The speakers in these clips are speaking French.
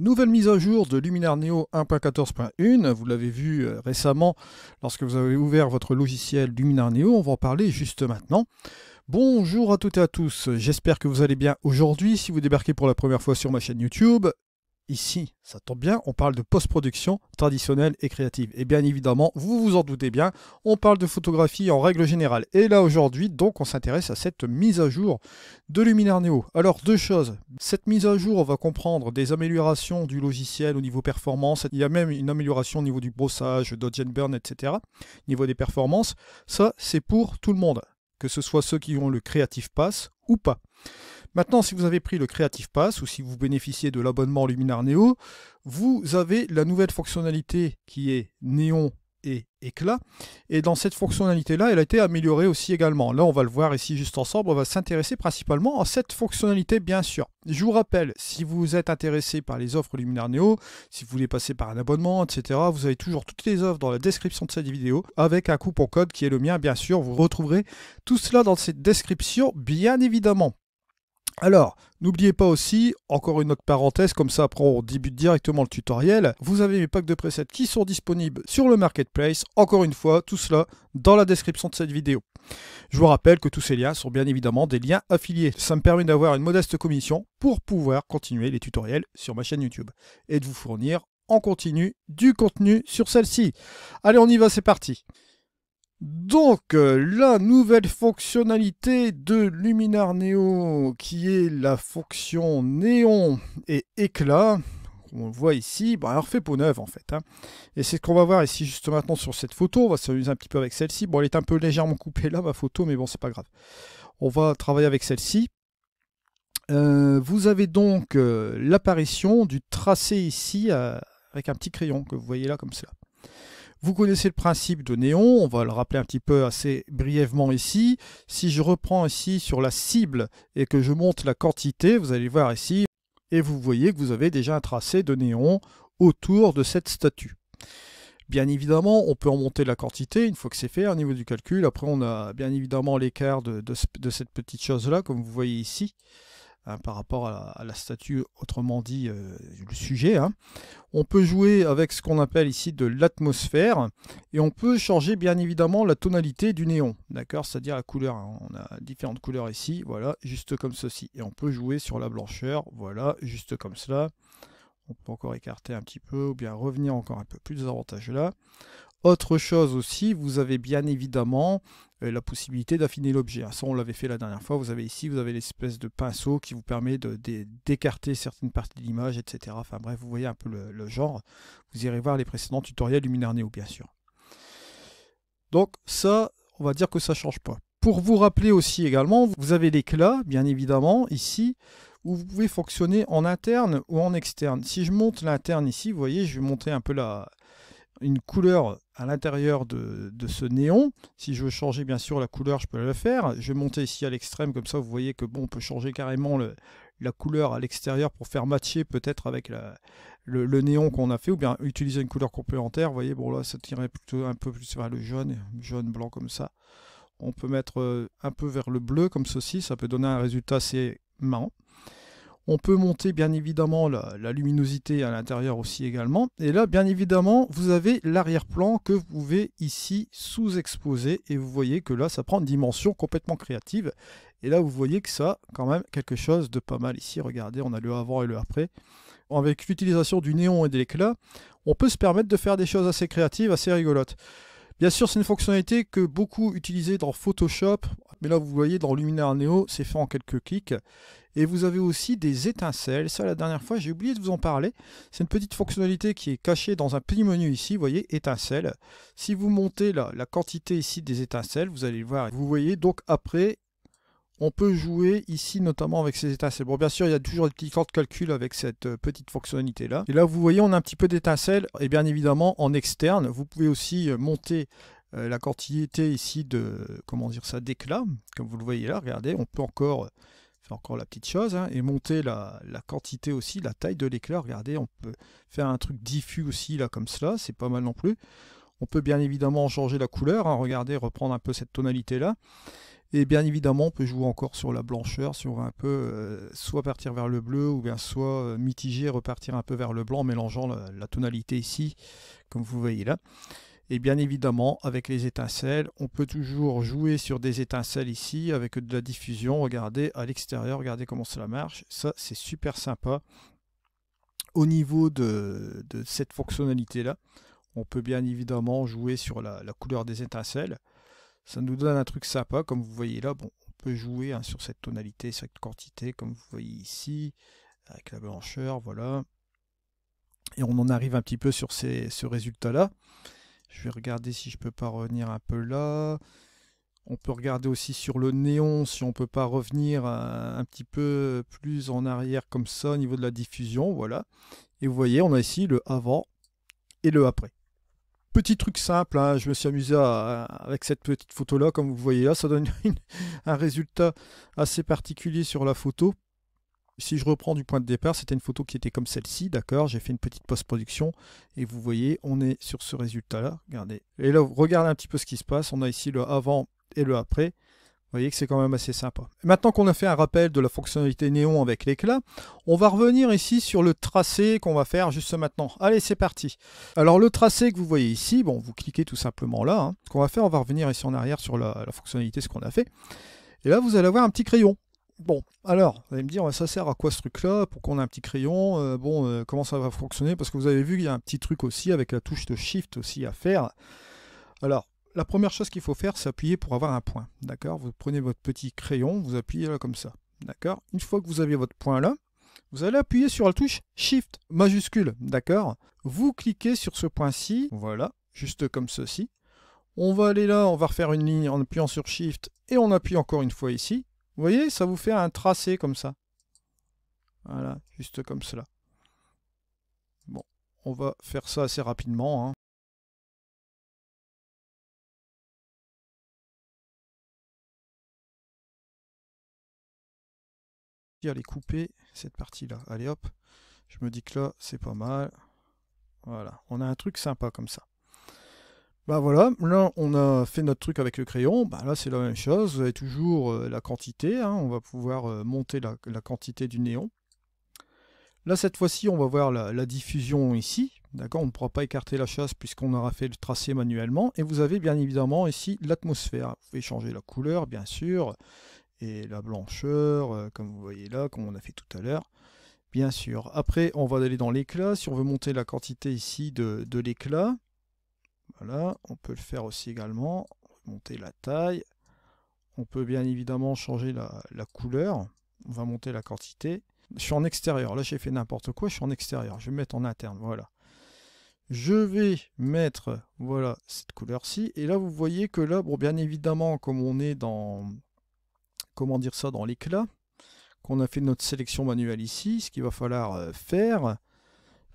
Nouvelle mise à jour de Luminar Neo 1.14.1, vous l'avez vu récemment lorsque vous avez ouvert votre logiciel Luminar Neo, on va en parler juste maintenant. Bonjour à toutes et à tous, j'espère que vous allez bien aujourd'hui. Si vous débarquez pour la première fois sur ma chaîne YouTube, ici, ça tombe bien, on parle de post-production traditionnelle et créative. Et bien évidemment, vous vous en doutez bien, on parle de photographie en règle générale. Et là aujourd'hui, donc, on s'intéresse à cette mise à jour de Luminar Neo. Alors, deux choses. Cette mise à jour, on va comprendre des améliorations du logiciel au niveau performance. Il y a même une amélioration au niveau du brossage, dodge and burn, etc. Au niveau des performances. Ça, c'est pour tout le monde. Que ce soit ceux qui ont le Creative Pass ou pas. Maintenant, si vous avez pris le Creative Pass ou si vous bénéficiez de l'abonnement Luminar Neo, vous avez la nouvelle fonctionnalité qui est néon et éclat. Et dans cette fonctionnalité-là, elle a été améliorée aussi également. Là, on va le voir ici juste ensemble. On va s'intéresser principalement à cette fonctionnalité, bien sûr. Je vous rappelle, si vous êtes intéressé par les offres Luminar Neo, si vous voulez passer par un abonnement, etc., vous avez toujours toutes les offres dans la description de cette vidéo avec un coupon code qui est le mien, bien sûr. Vous retrouverez tout cela dans cette description, bien évidemment. Alors, n'oubliez pas aussi, encore une autre parenthèse, comme ça après on débute directement le tutoriel, vous avez mes packs de presets qui sont disponibles sur le marketplace, encore une fois, tout cela dans la description de cette vidéo. Je vous rappelle que tous ces liens sont bien évidemment des liens affiliés. Ça me permet d'avoir une modeste commission pour pouvoir continuer les tutoriels sur ma chaîne YouTube et de vous fournir en continu du contenu sur celle-ci. Allez, on y va, c'est parti. Donc, la nouvelle fonctionnalité de Luminar Neo, qui est la fonction néon et éclat, on le voit ici, bon, elle refait peau neuve en fait. Et c'est ce qu'on va voir ici juste maintenant sur cette photo. On va s'amuser un petit peu avec celle-ci. Bon, elle est un peu légèrement coupée là, ma photo, mais bon, c'est pas grave. On va travailler avec celle-ci. Vous avez donc l'apparition du tracé ici avec un petit crayon que vous voyez là comme cela. Vous connaissez le principe de néon, on va le rappeler un petit peu assez brièvement ici. Si je reprends ici sur la cible et que je monte la quantité, vous allez voir ici, et vous voyez que vous avez déjà un tracé de néon autour de cette statue. Bien évidemment, on peut en monter la quantité une fois que c'est fait au niveau du calcul. Après, on a bien évidemment l'écart de cette petite chose-là, comme vous voyez ici. Par rapport à la statue, autrement dit le sujet. On peut jouer avec ce qu'on appelle ici de l'atmosphère et on peut changer bien évidemment la tonalité du néon, d'accord, c'est-à-dire la couleur. On a différentes couleurs ici, voilà, juste comme ceci. Et on peut jouer sur la blancheur, voilà, juste comme cela. On peut encore écarter un petit peu ou bien revenir encore un peu plus avantageux là. Autre chose aussi, vous avez bien évidemment la possibilité d'affiner l'objet. Ça, on l'avait fait la dernière fois. Vous avez ici, vous avez l'espèce de pinceau qui vous permet d'écarter certaines parties de l'image, etc. Enfin bref, vous voyez un peu le genre. Vous irez voir les précédents tutoriels Luminar Neo, bien sûr. Donc ça, on va dire que ça ne change pas. Pour vous rappeler aussi également, vous avez l'éclat, bien évidemment, ici, où vous pouvez fonctionner en interne ou en externe. Si je monte l'interne ici, vous voyez, je vais monter un peu une couleur à l'intérieur de ce néon. Si je veux changer bien sûr la couleur, je peux le faire. Je vais monter ici à l'extrême, comme ça vous voyez que bon, on peut changer carrément la couleur à l'extérieur pour faire matcher peut-être avec le néon qu'on a fait, ou bien utiliser une couleur complémentaire. Vous voyez, bon là ça tirait plutôt un peu plus vers le jaune, blanc comme ça. On peut mettre un peu vers le bleu comme ceci, ça peut donner un résultat assez marrant. On peut monter bien évidemment la luminosité à l'intérieur aussi également. Et là, bien évidemment, vous avez l'arrière-plan que vous pouvez ici sous-exposer. Et vous voyez que là, ça prend une dimension complètement créative. Et là, vous voyez que ça a quand même quelque chose de pas mal ici. Regardez, on a le avant et le après. Avec l'utilisation du néon et de l'éclat, on peut se permettre de faire des choses assez créatives, assez rigolotes. Bien sûr, c'est une fonctionnalité que beaucoup utilisent dans Photoshop. Mais là, vous voyez, dans Luminar Neo, c'est fait en quelques clics. Et vous avez aussi des étincelles. Ça, la dernière fois, j'ai oublié de vous en parler. C'est une petite fonctionnalité qui est cachée dans un petit menu ici. Vous voyez, étincelles. Si vous montez la quantité ici des étincelles, vous allez le voir. Vous voyez, donc après, on peut jouer ici notamment avec ces étincelles. Bon, bien sûr, il y a toujours des petits temps de calcul avec cette petite fonctionnalité-là. Et là, vous voyez, on a un petit peu d'étincelles. Et bien évidemment, en externe, vous pouvez aussi monter la quantité ici d'éclat. Comme vous le voyez là, regardez, on peut encore la petite chose, et monter la quantité aussi, la taille de l'éclat. Regardez, on peut faire un truc diffus aussi là comme cela, c'est pas mal non plus. On peut bien évidemment changer la couleur, regardez, reprendre un peu cette tonalité là. Et bien évidemment, on peut jouer encore sur la blancheur, si on veut un peu soit partir vers le bleu, ou bien soit mitiger, repartir un peu vers le blanc, en mélangeant la tonalité ici, comme vous voyez là. Et bien évidemment, avec les étincelles, on peut toujours jouer sur des étincelles ici, avec de la diffusion. Regardez à l'extérieur, regardez comment cela marche. Ça, c'est super sympa. Au niveau de cette fonctionnalité-là, on peut bien évidemment jouer sur la couleur des étincelles. Ça nous donne un truc sympa, comme vous voyez là. Bon, on peut jouer sur cette tonalité, cette quantité, comme vous voyez ici, avec la blancheur, voilà. Et on en arrive un petit peu sur ce résultat-là. Je vais regarder si je peux pas revenir un peu là. On peut regarder aussi sur le néon, si on peut pas revenir un petit peu plus en arrière comme ça, au niveau de la diffusion, voilà. Et vous voyez, on a ici le avant et le après. Petit truc simple, hein, je me suis amusé avec cette petite photo là, comme vous voyez là, ça donne un résultat assez particulier sur la photo. Si je reprends du point de départ, c'était une photo qui était comme celle-ci, d'accord, j'ai fait une petite post-production, et vous voyez, on est sur ce résultat-là, regardez. Et là, regardez un petit peu ce qui se passe, on a ici le avant et le après. Vous voyez que c'est quand même assez sympa. Maintenant qu'on a fait un rappel de la fonctionnalité néon avec l'éclat, on va revenir ici sur le tracé qu'on va faire juste maintenant. Allez, c'est parti. Alors le tracé que vous voyez ici, bon, vous cliquez tout simplement là. Hein. Ce qu'on va faire, on va revenir ici en arrière sur la fonctionnalité, ce qu'on a fait. Et là, vous allez avoir un petit crayon. Bon, alors, vous allez me dire, ça sert à quoi ce truc-là? Pourquoi on a un petit crayon? Comment ça va fonctionner? Parce que vous avez vu qu'il y a un petit truc aussi avec la touche de Shift aussi à faire. Alors, la première chose qu'il faut faire, c'est appuyer pour avoir un point. D'accord? Vous prenez votre petit crayon, vous appuyez là comme ça. D'accord? Une fois que vous avez votre point là, vous allez appuyer sur la touche Shift majuscule. D'accord? Vous cliquez sur ce point-ci, voilà, juste comme ceci. On va aller là, on va refaire une ligne en appuyant sur Shift et on appuie encore une fois ici. Vous voyez, ça vous fait un tracé comme ça. Voilà, juste comme cela. Bon, on va faire ça assez rapidement. Hein. Allez couper cette partie-là. Allez hop, je me dis que là, c'est pas mal. Voilà, on a un truc sympa comme ça. Bah voilà, là on a fait notre truc avec le crayon, bah là c'est la même chose, vous avez toujours la quantité, hein, on va pouvoir monter la quantité du néon. Là cette fois-ci on va voir la diffusion ici, d'accord, on ne pourra pas écarter la chasse puisqu'on aura fait le tracé manuellement, et vous avez bien évidemment ici l'atmosphère, vous pouvez changer la couleur bien sûr, et la blancheur, comme vous voyez là, comme on a fait tout à l'heure. Bien sûr. Après, on va aller dans l'éclat. Si on veut monter la quantité ici de l'éclat, voilà, on peut le faire aussi également. Monter la taille. On peut bien évidemment changer la couleur. On va monter la quantité. Je suis en extérieur. Là, j'ai fait n'importe quoi. Je suis en extérieur. Je vais mettre en interne. Voilà. Je vais mettre, voilà, cette couleur-ci. Et là, vous voyez que là, bon, bien évidemment, comme on est dans, comment dire ça, dans l'éclat, qu'on a fait notre sélection manuelle ici, ce qu'il va falloir faire,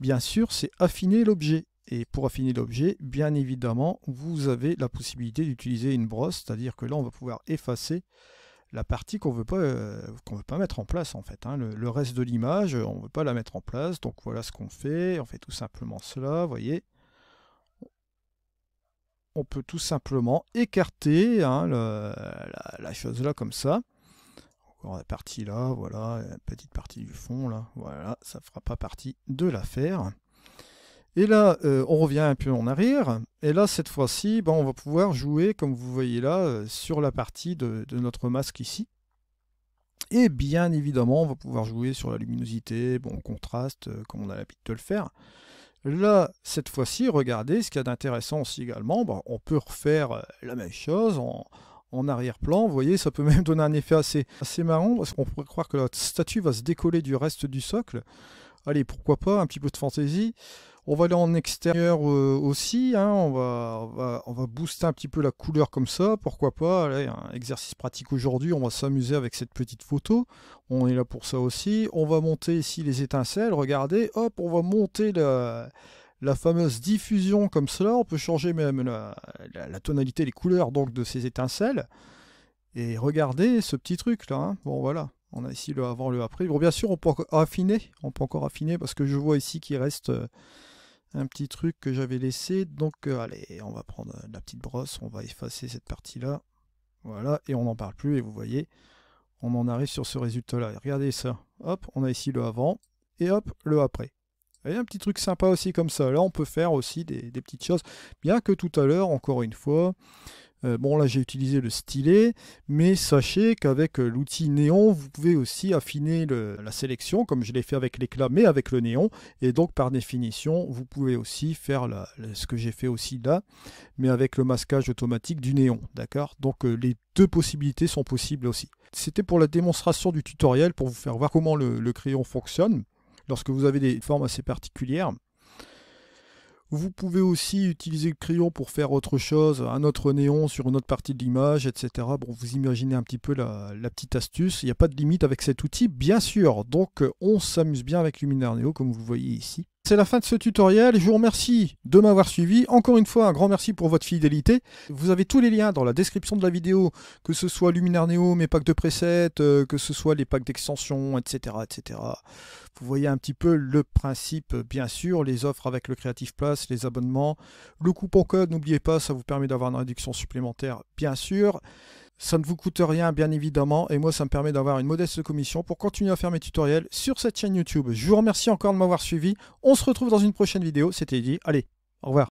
bien sûr, c'est affiner l'objet. Et pour affiner l'objet, bien évidemment, vous avez la possibilité d'utiliser une brosse, c'est-à-dire que là, on va pouvoir effacer la partie qu'on veut pas mettre en place, en fait. Hein. Le reste de l'image, on ne veut pas la mettre en place. Donc voilà ce qu'on fait. On fait tout simplement cela, vous voyez. On peut tout simplement écarter hein, la chose là, comme ça. La partie là, voilà, une petite partie du fond là, voilà, ça ne fera pas partie de l'affaire. Et là, on revient un peu en arrière, et là, cette fois-ci, on va pouvoir jouer, comme vous voyez là, sur la partie de notre masque ici. Et bien évidemment, on va pouvoir jouer sur la luminosité, bon, contraste, comme on a l'habitude de le faire. Là, cette fois-ci, regardez, ce qu'il y a d'intéressant aussi également, on peut refaire la même chose en arrière-plan, vous voyez, ça peut même donner un effet assez marrant, parce qu'on pourrait croire que la statue va se décoller du reste du socle. Allez, pourquoi pas, un petit peu de fantaisie. On va aller en extérieur aussi, hein, on va booster un petit peu la couleur comme ça, pourquoi pas. Allez, un exercice pratique aujourd'hui, on va s'amuser avec cette petite photo, on est là pour ça aussi. On va monter ici les étincelles, regardez, hop, on va monter la fameuse diffusion comme cela, on peut changer même la tonalité, les couleurs donc de ces étincelles. Et regardez ce petit truc là, hein. Bon voilà, on a ici le avant, le après. Bon bien sûr on peut encore affiner parce que je vois ici qu'il reste un petit truc que j'avais laissé. Donc allez, on va prendre la petite brosse, on va effacer cette partie là. Voilà, et on n'en parle plus, et vous voyez, on en arrive sur ce résultat-là. Regardez ça. Hop, on a ici le avant, et hop, le après. Vous voyez, un petit truc sympa aussi comme ça. Là, on peut faire aussi des petites choses. Bien que tout à l'heure, encore une fois, bon là j'ai utilisé le stylet, mais sachez qu'avec l'outil néon, vous pouvez aussi affiner la sélection, comme je l'ai fait avec l'éclat, mais avec le néon. Et donc par définition, vous pouvez aussi faire ce que j'ai fait aussi là, mais avec le masquage automatique du néon. D'accord? Donc les deux possibilités sont possibles aussi. C'était pour la démonstration du tutoriel, pour vous faire voir comment le crayon fonctionne, lorsque vous avez des formes assez particulières. Vous pouvez aussi utiliser le crayon pour faire autre chose, un autre néon sur une autre partie de l'image, etc. Bon, vous imaginez un petit peu la petite astuce. Il n'y a pas de limite avec cet outil, bien sûr. Donc, on s'amuse bien avec Luminaire Neo, comme vous le voyez ici. C'est la fin de ce tutoriel. Je vous remercie de m'avoir suivi. Encore une fois, un grand merci pour votre fidélité. Vous avez tous les liens dans la description de la vidéo, que ce soit Luminaire Neo, mes packs de presets, que ce soit les packs d'extension, etc., etc. Vous voyez un petit peu le principe, bien sûr, les offres avec le Creative Place, les abonnements. Le coupon code, n'oubliez pas, ça vous permet d'avoir une réduction supplémentaire, bien sûr. Ça ne vous coûte rien, bien évidemment, et moi, ça me permet d'avoir une modeste commission pour continuer à faire mes tutoriels sur cette chaîne YouTube. Je vous remercie encore de m'avoir suivi. On se retrouve dans une prochaine vidéo, c'était dit. Allez, au revoir.